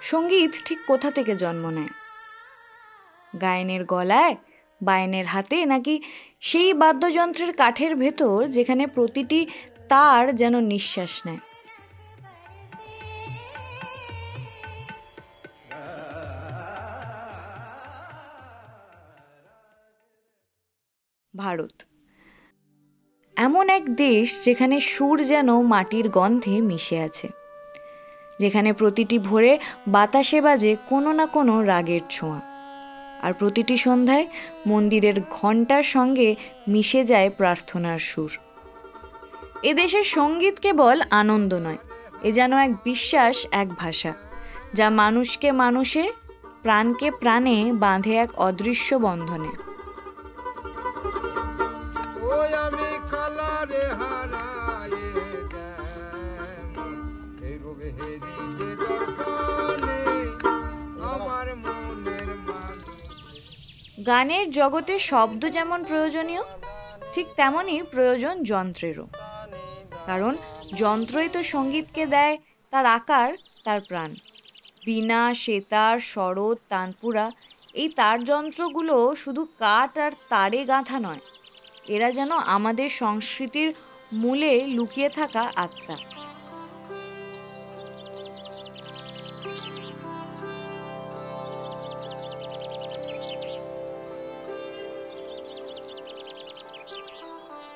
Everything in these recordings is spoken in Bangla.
সঙ্গীত ঠিক কোথা থেকে জন্ম নেয়? গায়নের গলায়, বায়নের হাতে, নাকি সেই বাদ্যযন্ত্রের কাঠের ভেতর যেখানে প্রতিটি তার যেন নিঃশ্বাস নেয়? ভারত এমন এক দেশ যেখানে সুর যেন মাটির গন্ধে মিশে আছে, যেখানে প্রতিটি ভোরে বাতাসে বাজে কোনো না কোনো রাগের ছোঁয়া, আর প্রতিটি সন্ধ্যায় মন্দিরের ঘণ্টার সঙ্গে মিশে যায় প্রার্থনার সুর। এদেশের সঙ্গীত কেবল আনন্দ নয়, এ যেন এক বিশ্বাস, এক ভাষা, যা মানুষকে মানুষে, প্রাণকে প্রাণে বাঁধে এক অদৃশ্য বন্ধনে। গানের জগতে শব্দ যেমন প্রয়োজনীয়, ঠিক তেমনই প্রয়োজন যন্ত্রেরও, কারণ যন্ত্রই তো সঙ্গীতকে দেয় তার আকার, তার প্রাণ। বীণা, সেতার, সরোদ, তানপুরা, এই তার যন্ত্রগুলো শুধু কাঠ আর তারে গাঁথা নয়, এরা যেন আমাদের সংস্কৃতির মূলে লুকিয়ে থাকা আত্মা।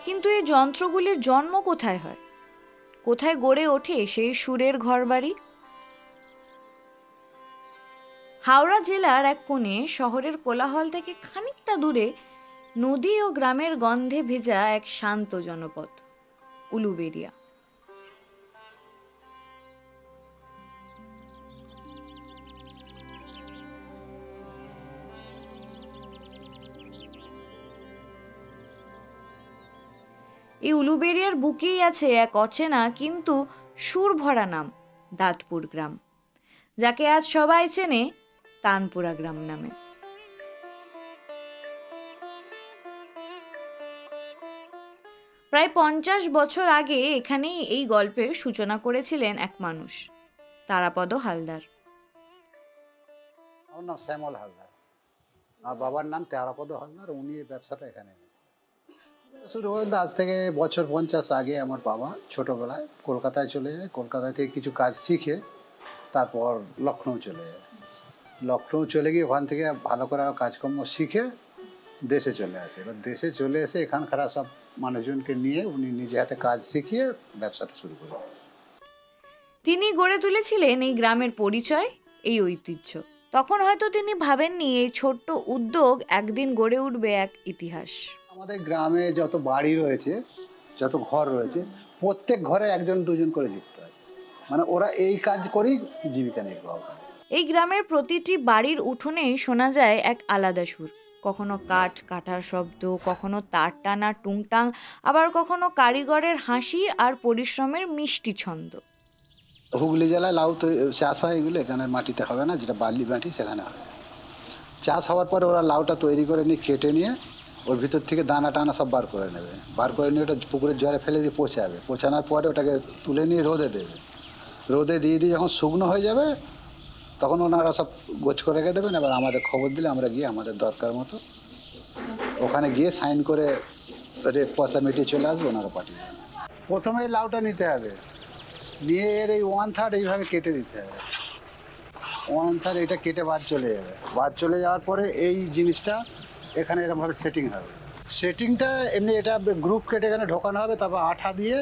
কিন্তু এই যন্ত্রগুলির জন্ম কোথায় হয়? কোথায় গড়ে ওঠে সেই সুরের ঘরবাড়ি? হাওড়া জেলার এক কোণে, শহরের কোলাহল থেকে খানিকটা দূরে, নদী ও গ্রামের গন্ধে ভেজা এক শান্ত জনপদ, উলুবেড়িয়া। এই উলুবেড়িয়ার বুকেই আছে এক অচেনা কিন্তু সুর ভরা নাম, দাঁতপুর গ্রাম, যাকে আজ সবাই চেনে তানপুরা গ্রাম নামে। প্রায় 50 বছর আগে এখানেই এই গল্পের সূচনা করেছিলেন এক মানুষ, তারাপদ হালদার। আমার নাম শ্যামল হালদার, আর বাবার নাম তারাপদ হালদার। উনি এই ব্যবসাটা এখানে শুরু বলতে আজ থেকে বছর 50 আগে আমার বাবা ছোটোবেলায় কলকাতায় চলে যায়। কলকাতা থেকে কিছু কাজ শিখে তারপর লখনৌ চলে যায়। লখনৌ চলে গিয়ে ওখান থেকে ভালো করে আরও কাজকর্ম শিখে দেশে চলে আসে। এবার দেশে চলে এসে এখানকার সব মানুষজনকে নিয়ে উনি নিজে হাতে কাজ শিখিয়ে ব্যবসাটা শুরু করেন। তিনি গড়ে তুলেছিলেন এই গ্রামের পরিচয়, এই ঐতিহ্য। তখন হয়তো তিনি ভাবেননি এই ছোট্ট উদ্যোগ একদিন গড়ে উঠবে এক ইতিহাস। আমাদের গ্রামে যত বাড়ি রয়েছে, যত ঘর রয়েছে, প্রত্যেক ঘরে একজন দুজন করে যুক্ত আছে, মানে ওরা এই কাজ করেই জীবিকা নির্বাহ করে। এই গ্রামের প্রতিটি বাড়ির উঠোনেই শোনা যায় এক আলাদা সুর, কখনো কাঠ কাটার শব্দ, কখনো তার টানা টুংটাং, আবার কখনো কারিগরের হাসি আর পরিশ্রমের মিষ্টি ছন্দ। হুগলি জেলায় লাউ চাষ হয়, এগুলো এখানে মাটিতে হবে না, যেটা বালি মাটি সেখানে হবে। চাষ হওয়ার পরে ওরা লাউটা তৈরি করে নিয়ে কেটে নিয়ে ওর ভিতর থেকে দানা টানা সব বার করে নেবে, বার করে নিয়ে ওটা পুকুরের জলে ফেলে দিয়ে পচাবে। পচানোর পরে ওটাকে তুলে নিয়ে রোদে দেবে। রোদে দিয়ে যখন শুকনো হয়ে যাবে তখন ওনারা সব গোছ করে রেখে দেবেন। এবার আমাদের খবর দিলে আমরা গিয়ে আমাদের দরকার মতো ওখানে গিয়ে সাইন করে রেট পয়সা মিটিয়ে চলে আসবো, ওনারা পাঠিয়ে দেবেন। প্রথমে লাউটা নিতে হবে, নিয়ে এর এই 1/3 এইভাবে কেটে দিতে হবে। 1/3 এটা কেটে বাদ চলে যাবে। বাদ চলে যাওয়ার পরে এই জিনিসটা এখানে এরকমভাবে সেটিং হবে। সেটিংটা এমনি এটা গ্রুপ কেটে এখানে ঢোকানো হবে, তারপর আঠা দিয়ে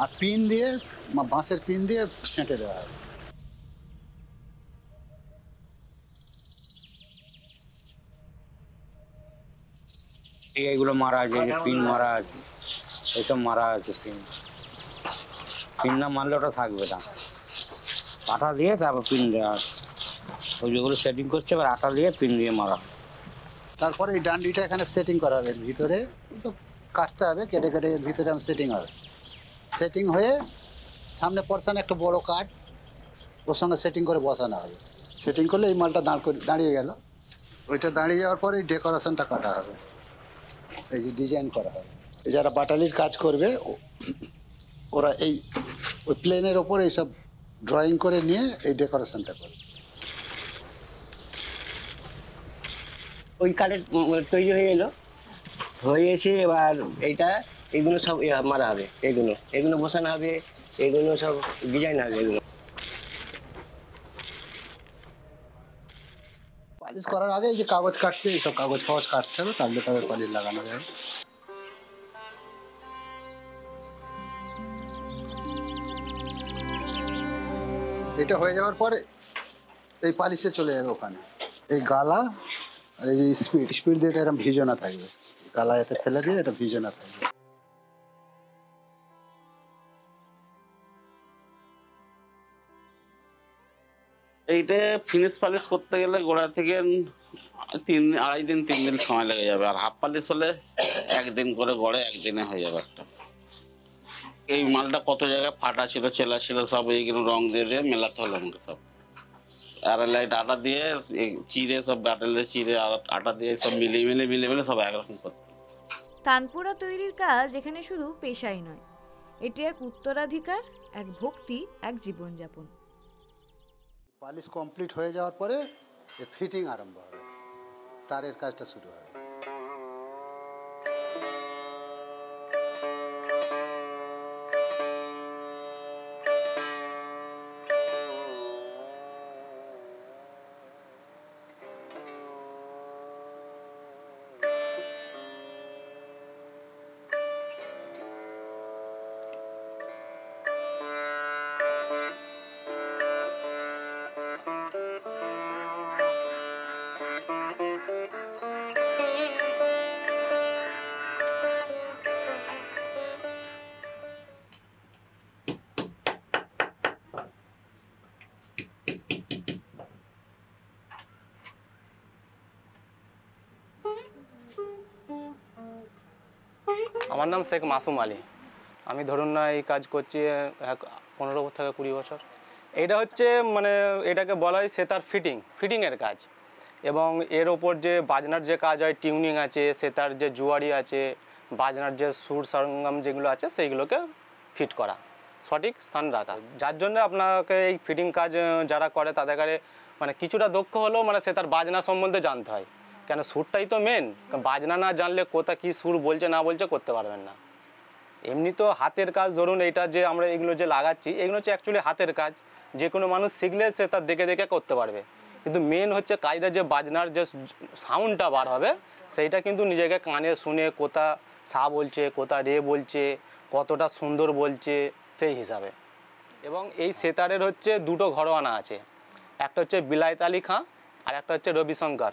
আর পিন দিয়ে, বাঁশের পিন দিয়ে সেঁটে দেওয়া হবে। এইগুলো মারা আছে, পিন মারা আছে, এইসব মারা আছে। পিন না মারলে ওটা থাকবে না। আঠা দিয়ে তারপর পিন দেওয়া আছে। ওই যেগুলো সেটিং করছে এবার আঠা দিয়ে পিন দিয়ে মারা। তারপরে এই ডান্ডিটা এখানে সেটিং করা হবে, ভিতরে সব কাটতে হবে, কেটে কেটে ভিতরে সেটিং হবে। সেটিং হয়ে সামনে পর্সানে একটা বড় কাঠ ওর সঙ্গে সেটিং করে বসানো হবে। সেটিং করলে এই মালটা দাঁড়িয়ে গেল। ওইটা দাঁড়িয়ে যাওয়ার পরে এই ডেকোরেশনটা কাটা হবে, এই যে ডিজাইন করা হবে। যারা বাটালির কাজ করবে ওরা ওই প্লেনের ওপর এইসব ড্রয়িং করে নিয়ে এই ডেকোরেশনটা করবে। ওই কাঠের তৈরি হয়ে এলো, হয়ে এসে এবার এগুলো সব মারা হবে, এগুলো বসানো হবে, এগুলো সব ডিজাইন হবে। এগুলো পালিশ করার আগে এই যে কাগজ কাটছে, এইসব কাগজ ফাগজ কাটতে হবে, তাহলে তবে পালিশ লাগানো যাবে। এটা হয়ে যাওয়ার পরে এই পালিশে চলে যাবে ওখানে। এই গালা আর এই স্পিড দিয়ে এটা এরকম ভিজনা থাকবে, গালা এতে ফেলে দিয়ে এটা ভিজনা থাকবে। এইটা ফিনিশ পালিশ করতে গেলে গোড়া থেকে 2-2.5 দিন 3 দিন সময় লেগে যাবে, আর হাফ পালিশ হলে 1 দিন করে গড়ে 1 দিনে হয়ে যাবে একটা। এই মালটা কত জায়গায় ফাটা ছিল, চেলা ছিল, সব এইগুলো রং দিয়ে মেলাতে হলো আমাকে সব। আর লাইট আটা দিয়ে চিড়ে সব বাটেলে চিড়ে আর আটা দিয়ে সব মিলিয়ে সব একরকম করতে। তানপুরা তৈরির কাজ এখানে শুধু পেশাই নয়, এটি এক উত্তরাধিকার, এক ভক্তি, এক জীবনযাপন। পালিশ কমপ্লিট হয়ে যাওয়ার পরে ফিটিং আরম্ভ হবে, তারের কাজটা শুরু হবে। আমার নাম শেখ মাসুম আলী। আমি ধরুন না এই কাজ করছি 15 থেকে 20 বছর। এইটা হচ্ছে মানে এটাকে বলা হয় সেতার ফিটিংয়ের কাজ, এবং এর ওপর যে বাজনার যে কাজ হয়, টিউনিং আছে, সেতার যে জুয়ারি আছে, বাজনার যে সুর সরঞ্জাম যেগুলো আছে সেইগুলোকে ফিট করা, সঠিক স্থান রাখা। যার জন্য আপনাকে এই ফিটিং কাজ যারা করে তাদের কাছে মানে কিছুটা দক্ষ হলেও মানে সেতার বাজনা সম্বন্ধে জানতে হয়, কেন সুরটাই তো মেন। বাজনা না জানলে কোথা কী সুর বলছে না বলছে করতে পারবেন না। এমনি তো হাতের কাজ, ধরুন এইটা যে আমরা এগুলো যে লাগাচ্ছি এগুলো হচ্ছে অ্যাকচুয়ালি হাতের কাজ, যে কোনো মানুষ শিখলে সে তার দেখে দেখে করতে পারবে। কিন্তু মেন হচ্ছে কাজটা যে বাজনার যে সাউন্ডটা বার হবে সেইটা কিন্তু নিজেকে কানে শুনে কোথা সা বলছে, কোথা রে বলছে, কতটা সুন্দর বলছে সেই হিসাবে। এবং এই সেতারের হচ্ছে 2টো ঘরানা আছে, একটা হচ্ছে বিলায়েত আলী খাঁ আর একটা হচ্ছে রবিশঙ্কর,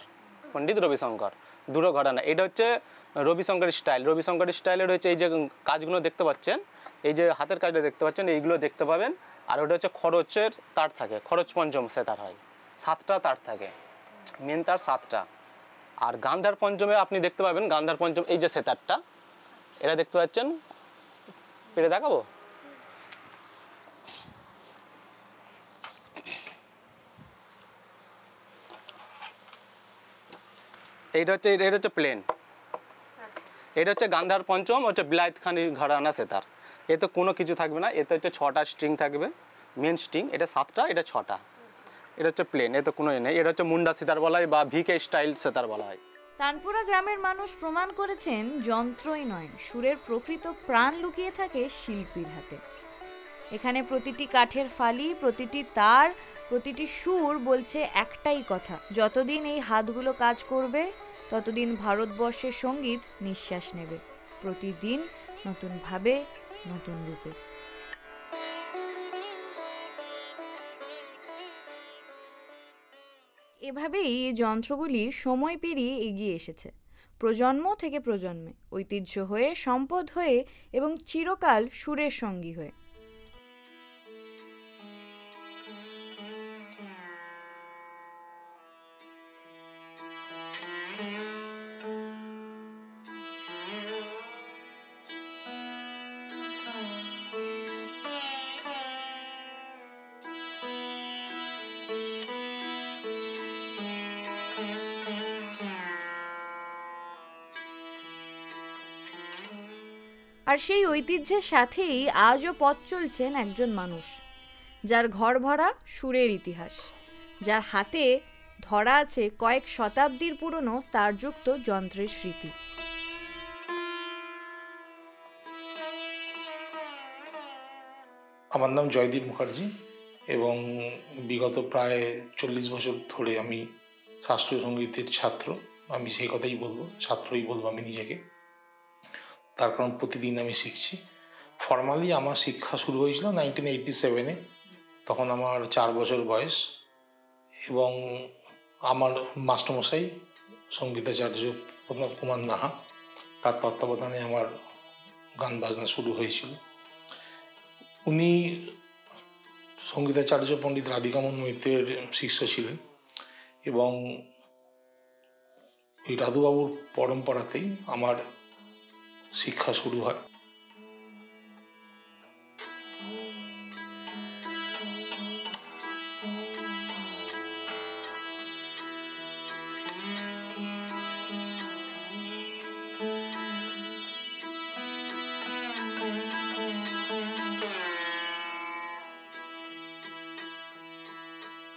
পণ্ডিত রবিশঙ্কর, 2টো ঘরানা। এটা হচ্ছে রবিশঙ্কর স্টাইলের হচ্ছে এই যে কাজগুলো দেখতে পাচ্ছেন, এই যে হাতের কাজটা দেখতে পাচ্ছেন, এইগুলো দেখতে পাবেন। আর ওটা হচ্ছে খরচের তার থাকে, খরচ পঞ্চম সেতার হয়, 7টা তার থাকে, মেন তার 7টা। আর গান্ধার পঞ্চমে আপনি দেখতে পাবেন, গান্ধার পঞ্চম এই যে সেতারটা এটা দেখতে পাচ্ছেন, পেরে দেখাবো। এটা হচ্ছে প্লেন, এটা হচ্ছে গান্ধার পঞ্চম, হচ্ছে বিলায়েত খানি ঘরানা সেতার। এতে কোনো কিছু থাকবে না, এতে হচ্ছে 6টা স্ট্রিং থাকবে, মেন স্ট্রিং, এটা 7টা, এটা 6টা। এটা হচ্ছে প্লেন, এতে কোনো নেই। এটা হচ্ছে মুন্ডা সেতার বলা হয় বা ভিকে স্টাইল সেতার বলা হয়। তানপুরা গ্রামের মানুষ প্রমাণ করেছেন যন্ত্রই নয়, সুরের প্রকৃত প্রাণ লুকিয়ে থাকে শিল্পীর হাতে। এখানে প্রতিটি কাঠের ফালি, প্রতিটি তার, প্রতিটি সুর বলছে একটাই কথা, যতদিন এই হাতগুলো কাজ করবে ততদিন ভারতবর্ষের সঙ্গীত নিঃশ্বাস নেবে, প্রতিদিন নতুনভাবে, নতুন রূপে। এভাবেই এই যন্ত্রগুলি সময় পেরিয়ে এগিয়ে এসেছে, প্রজন্ম থেকে প্রজন্মে, ঐতিহ্য হয়ে, সম্পদ হয়ে এবং চিরকাল সুরের সঙ্গী হয়ে। আর সেই ঐতিহ্যের সাথেই আজও পথ চলছেন একজন মানুষ, যার ঘর ভরা সুরের ইতিহাস, যার হাতে ধরা আছে কয়েক শতাব্দীর পুরনো তারযুক্ত যন্ত্রের স্মৃতি। আমার নাম জয়দীপ মুখার্জি এবং বিগত প্রায় 40 বছর ধরে আমি শাস্ত্রীয় সঙ্গীতের ছাত্র। আমি সেই কথাই বলবো, ছাত্রই বলবো আমি নিজেকে, তার কারণ প্রতিদিন আমি শিখছি। ফর্মালি আমার শিক্ষা শুরু হয়েছিল 1987-এ, তখন আমার 4 বছর বয়স, এবং আমার মাস্টারমশাই সঙ্গীতাচার্য প্রণব কুমার নাহা, তার তত্ত্বাবধানে আমার গান বাজনা শুরু হয়েছিল। উনি সঙ্গীতাচার্য পণ্ডিত রাধিকামোহন মৈত্রের শিষ্য ছিলেন এবং ওই রাধুবাবুর পরম্পরাতেই আমার শিক্ষা শুরু হয়।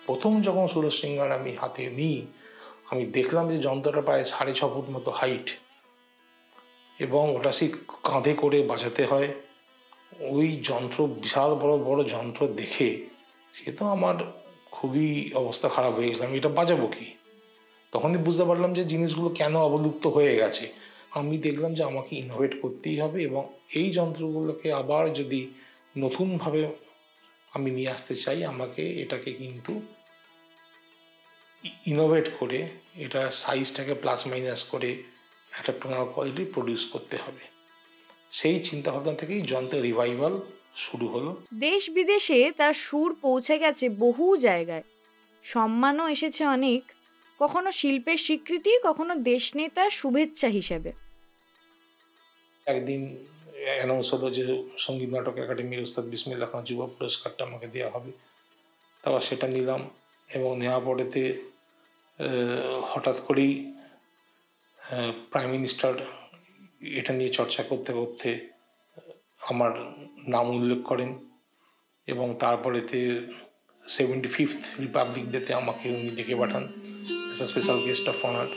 প্রথম যখন সুরশৃঙ্গার আমি হাতে নিই, আমি দেখলাম যে যন্ত্রটা প্রায় 6.5 ফুট মতো হাইট এবং ওটা সেই কাঁধে করে বাজাতে হয়। ওই যন্ত্র, বিশাল বড় বড় যন্ত্র দেখে সে তো আমার খুবই অবস্থা খারাপ হয়ে গেছে। আমি এটা বাজাবো কি? তখনই বুঝতে পারলাম যে জিনিসগুলো কেন অবলুপ্ত হয়ে গেছে। আমি দেখলাম যে আমাকে ইনোভেট করতেই হবে এবং এই যন্ত্রগুলোকে আবার যদি নতুনভাবে আমি নিয়ে আসতে চাই, আমাকে এটাকে কিন্তু ইনোভেট করে এটা সাইজটাকে প্লাস মাইনাস করে একটা টোনাল কোয়ালিটি প্রডিউস করতে হবে। সেই চিন্তা ভাবনা থেকেই যন্ত্রের রিভাইভাল শুরু হলো। দেশ বিদেশে তার সুর পৌঁছে গেছে বহু জায়গায়, সম্মানও এসেছে অনেক, কখনো শিল্পের স্বীকৃতি, কখনো দেশনেতার শুভেচ্ছা হিসেবে। একদিন অ্যানাউন্স হলো যে সঙ্গীত নাটক একাডেমির ওস্তাদ বিসমিল্লাহ খান যুব পুরস্কারটা আমাকে দেওয়া হবে। তারপর সেটা নিলাম এবং নেওয়া পরেতে হঠাৎ করেই প্রাইম মিনিস্টার এটা নিয়ে চর্চা করতে করতে আমার নাম উল্লেখ করেন এবং তারপরেতে 75th রিপাবলিক ডেতে আমাকে উনি ডেকে পাঠান as a special guest of honour.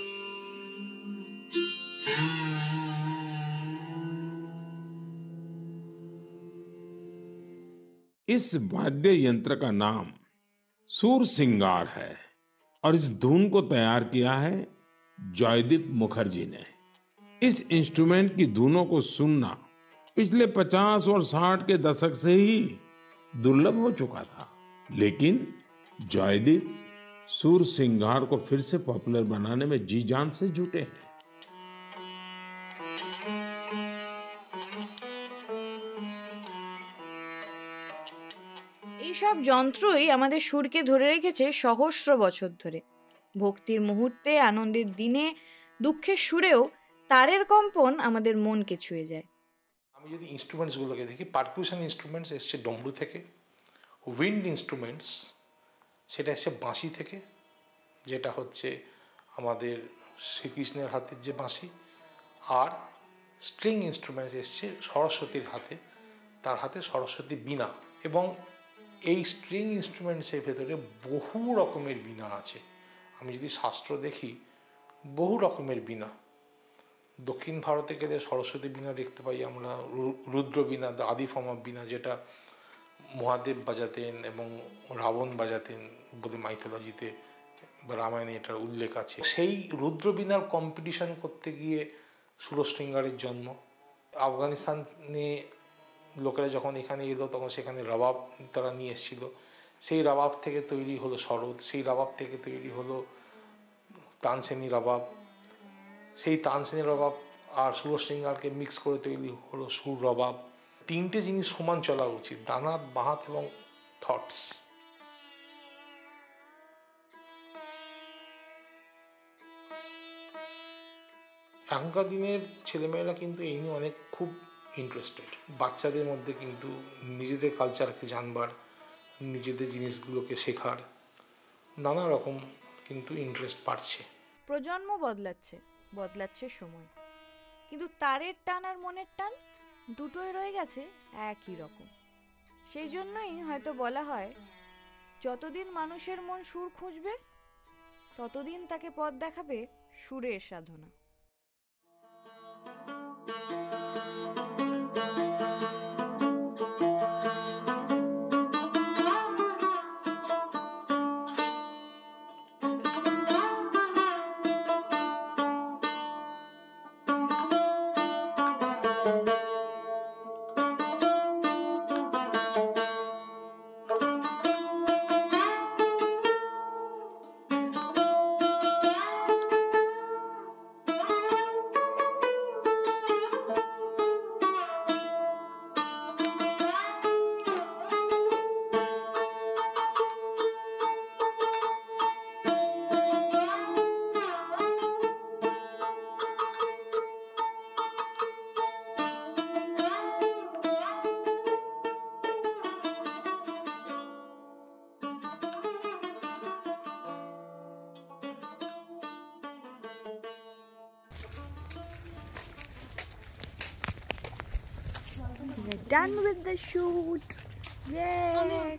इस वाद्य यंत्र का नाम सूर सिंगार है और इस धुन को तैयार किया है जयदीप मुखर्जी ने। इस इंस्ट्रूमेंट की धुनों को सुनना पिछले 50 और 60 के दशक से ही दुर्लभ हो चुका था, लेकिन जयदीप सूर सिंगार को फिर से पॉपुलर बनाने में जी जान से जुटे हैं। এইসব যন্ত্রই আমাদের সুরকে ধরে রেখেছে সহস্র বছর ধরে। ভক্তির মুহূর্তে, আনন্দের দিনে, দুঃখের সুরেও তারের কম্পন আমাদের মনকে ছুঁয়ে যায়। আমি যদি ইনস্ট্রুমেন্টসগুলোকে দেখি, পারকুশন ইনস্ট্রুমেন্টস এসছে ডমরু থেকে, উইন্ড ইনস্ট্রুমেন্টস সেটা এসছে বাঁশি থেকে, যেটা হচ্ছে আমাদের শ্রীকৃষ্ণের হাতের যে বাঁশি, আর স্ট্রিং ইনস্ট্রুমেন্টস এসছে সরস্বতীর হাতে, তার হাতে সরস্বতী বীণা। এবং এই স্ট্রিং ইনস্ট্রুমেন্টসের ভেতরে বহু রকমের বীণা আছে। আমি যদি শাস্ত্র দেখি, বহু রকমের বীণা। দক্ষিণ ভারতে গেলে সরস্বতী বীণা দেখতে পাই আমরা, রুদ্র বীণা, আদি ফর্ম অফ বীণা, যেটা মহাদেব বাজাতেন এবং রাবণ বাজাতেন বলে মাইথোলজিতে বা রামায়ণে এটার উল্লেখ আছে। সেই রুদ্র বীণার কম্পিটিশন করতে গিয়ে সুরশৃঙ্গারের জন্ম। আফগানিস্তানে লোকেরা যখন এখানে এলো তখন সেখানে রবাব তারা নিয়ে এসেছিল, সেই রবাব থেকে তৈরি হলো শরৎ, সেই রবাব থেকে তৈরি হলো তানসেনি রবাব, সেই তানসেনি রবাব আর সুরশৃঙ্গারকে মিক্স করে তৈরি হলো সুর রবাব। তিনটে জিনিস সমান চলা উচিত, ডানাত, বাঁহাত এবং থটস। এখনকার দিনের ছেলেমেয়েরা কিন্তু এই নিয়ে অনেক খুব ইন্টারেস্টেড। বাচ্চাদের মধ্যে কিন্তু নিজেদের কালচারকে জানবার, নিজেদের জিনিসগুলোকে শেখার নানা রকম কিন্তু ইন্টারেস্ট বাড়ছে। প্রজন্ম বদলাচ্ছে, বদলাচ্ছে সময়, কিন্তু তারের টান আর মনের টান দুটোই রয়ে গেছে একই রকম। সেই জন্যই হয়তো বলা হয়, যতদিন মানুষের মন সুর খুঁজবে ততদিন তাকে পথ দেখাবে সুরের সাধনা। We're done with the shoot. Yay!